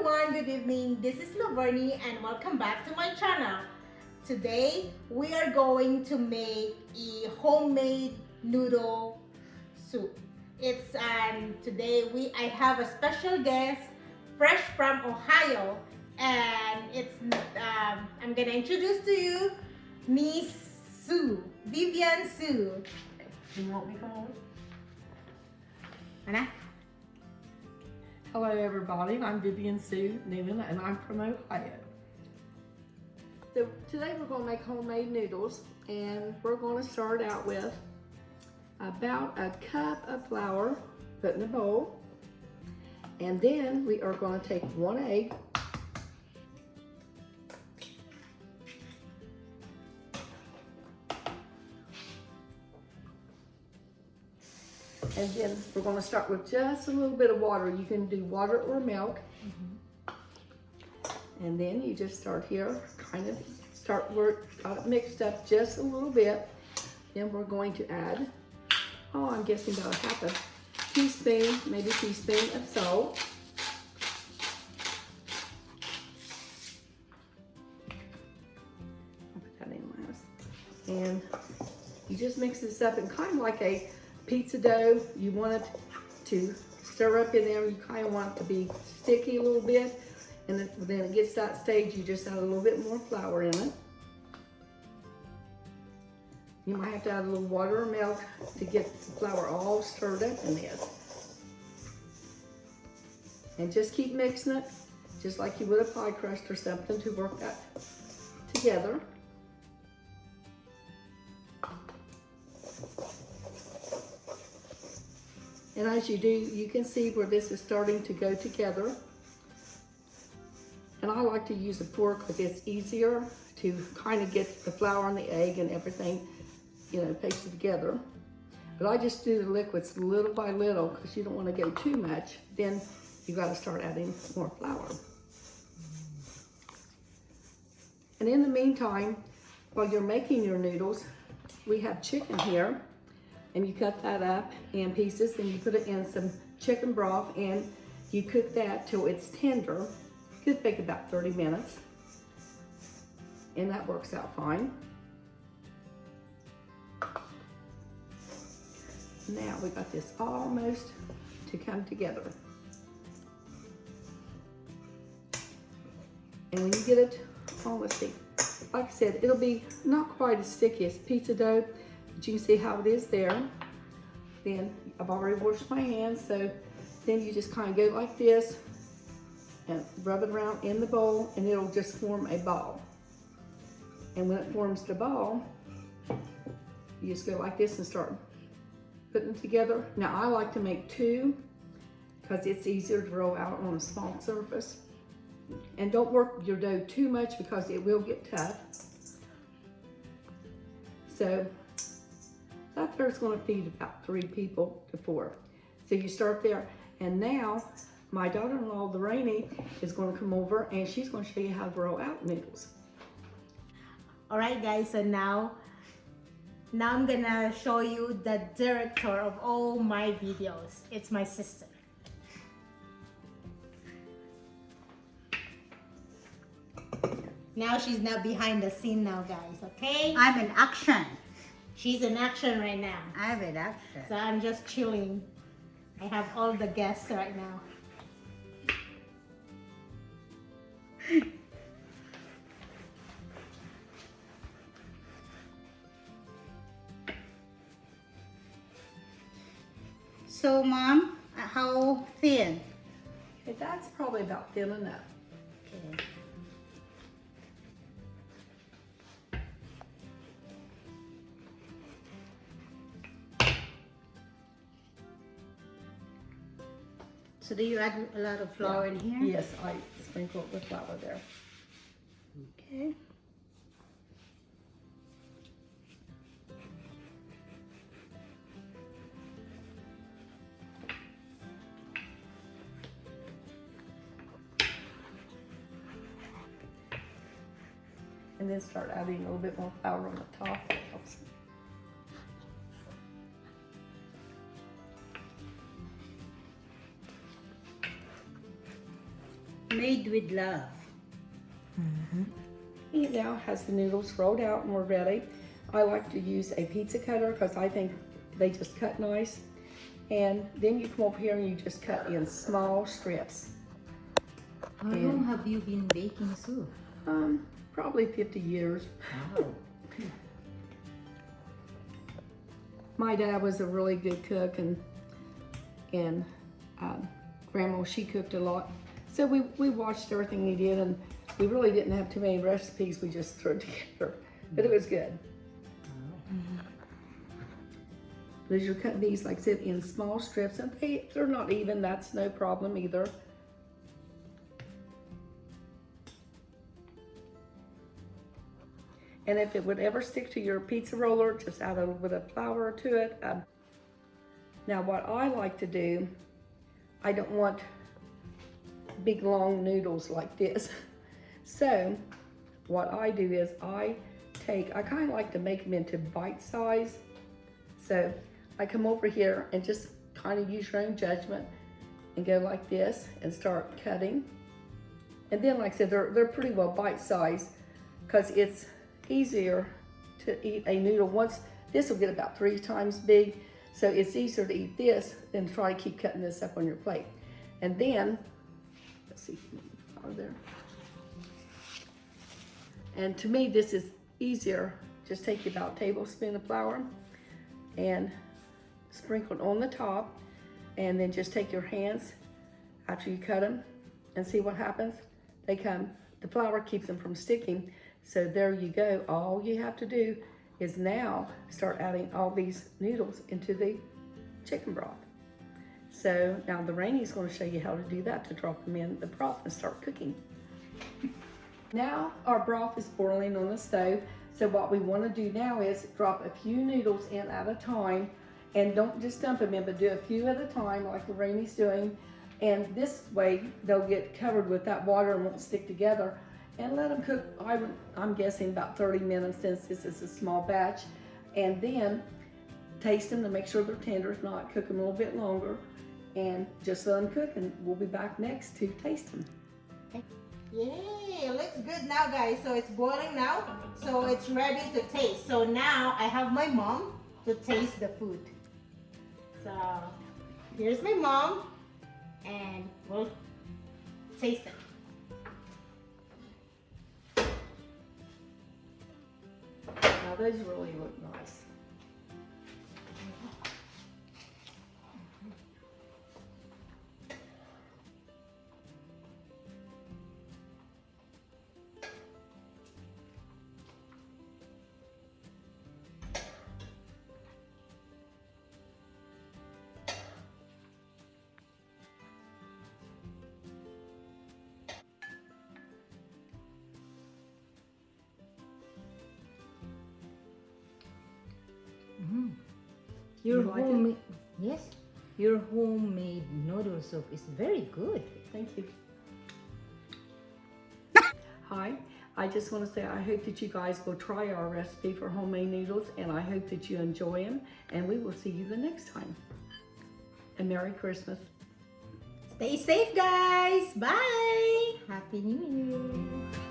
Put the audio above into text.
everyone, good evening. This is Lavernie and welcome back to my channel. Today we are going to make a homemade noodle soup. Today I have a special guest fresh from Ohio, and I'm gonna introduce to you Miss Sue, Vivian Sue. You want me to come over? Anna? Hello everybody, I'm Vivian Sue Newman and I'm from Ohio. So today we're going to make homemade noodles, and we're going to start out with about a cup of flour, put in a bowl, and then we are going to take 1 egg, and then we're going to start with just a little bit of water. You can do water or milk. And then you just start here, kind of start where it got it mixed up just a little bit. Then we're going to add, I'm guessing about a half a teaspoon, maybe a teaspoon of salt. I'll put that in last. And you just mix this up, and kind of like a pizza dough, you want it to stir up in there. You kind of want it to be sticky a little bit. And then it gets to that stage, you just add a little bit more flour in it. You might have to add a little water or milk to get the flour all stirred up in this. And just keep mixing it, just like you would a pie crust or something, to work that together. And as you do, you can see where this is starting to go together. And I like to use a fork because it's easier to kind of get the flour and the egg and everything, pasted together. But I just do the liquids little by little because you don't want to go too much. Then you got to start adding more flour. And in the meantime, while you're making your noodles, we have chicken here. And you cut that up in pieces and you put it in some chicken broth and you cook that till it's tender. Could take about 30 minutes, and that works out fine. Now we got this almost to come together. And when you get it, let's see, like I said, it'll be not quite as sticky as pizza dough, but you can see how it is there. Then I've already washed my hands, so then you just kind of go like this and rub it around in the bowl, and it'll just form a ball. And when it forms the ball, you just go like this and start putting it together. Now I like to make 2 because it's easier to roll out on a small surface. And don't work your dough too much because it will get tough. So that there's going to feed about 3 people to 4. So you start there, and now my daughter-in-law, Lorraine, is going to come over and she's going to show you how to roll out noodles. All right, guys, so now I'm gonna show you the director of all my videos. It's my sister. Now she's not behind the scene now, guys, okay? I'm in action. She's in action right now. I'm in action. So I'm just chilling. I have all the guests right now. So, Mom, how thin? Okay, that's probably about thin enough. Okay. So do you add a lot of flour in here? Yes, I sprinkle it with flour there. Okay. And then start adding a little bit more flour on the top. That helps. Made with love. It now has the noodles rolled out and we're ready. I like to use a pizza cutter because I think they just cut nice. And then you come over here and you just cut in small strips. How long have you been baking soup? Probably 50 years. Wow. My dad was a really good cook, and Grandma, she cooked a lot. So we watched everything he did, and we really didn't have too many recipes. We just threw it together, but it was good. As you're cutting these, like I said, in small strips, and if they're not even, that's no problem either. And if it would ever stick to your pizza roller, just add a little bit of flour to it. Now what I like to do, I don't want big long noodles like this. So what I do is I kind of like to make them into bite size. So I come over here and just kind of use your own judgment and go like this and start cutting. And then like I said, they're pretty well bite size because it's easier to eat a noodle once. This will get about 3 times big, so it's easier to eat this than try to keep cutting this up on your plate. And then, let's see, over there. And to me, this is easier. Just take about a tablespoon of flour and sprinkle it on the top, and then just take your hands after you cut them and see what happens. The flour keeps them from sticking. So there you go. All you have to do is now start adding all these noodles into the chicken broth. So now the Rainy's going to show you how to do that, to drop them in the broth and start cooking. Now our broth is boiling on the stove. So what we want to do now is drop a few noodles in at a time, and don't just dump them in, but do a few at a time like the Rainy's doing. And this way they'll get covered with that water and won't stick together. And let them cook, I'm guessing about 30 minutes since this is a small batch. And then taste them to make sure they're tender. If not, cook them a little bit longer. And just let them cook, and we'll be back next to taste them. Yay, looks good now, guys. So it's boiling now, so it's ready to taste. So now I have my mom to taste the food. So here's my mom, and we'll taste it. Now those really look nice. Your You like it? homemade, yes, your homemade noodle soup is very good. Thank you. Hi, I just want to say I hope that you guys will try our recipe for homemade noodles, and I hope that you enjoy them, and we will see you the next time. And Merry Christmas. Stay safe, guys. Bye. Happy New Year.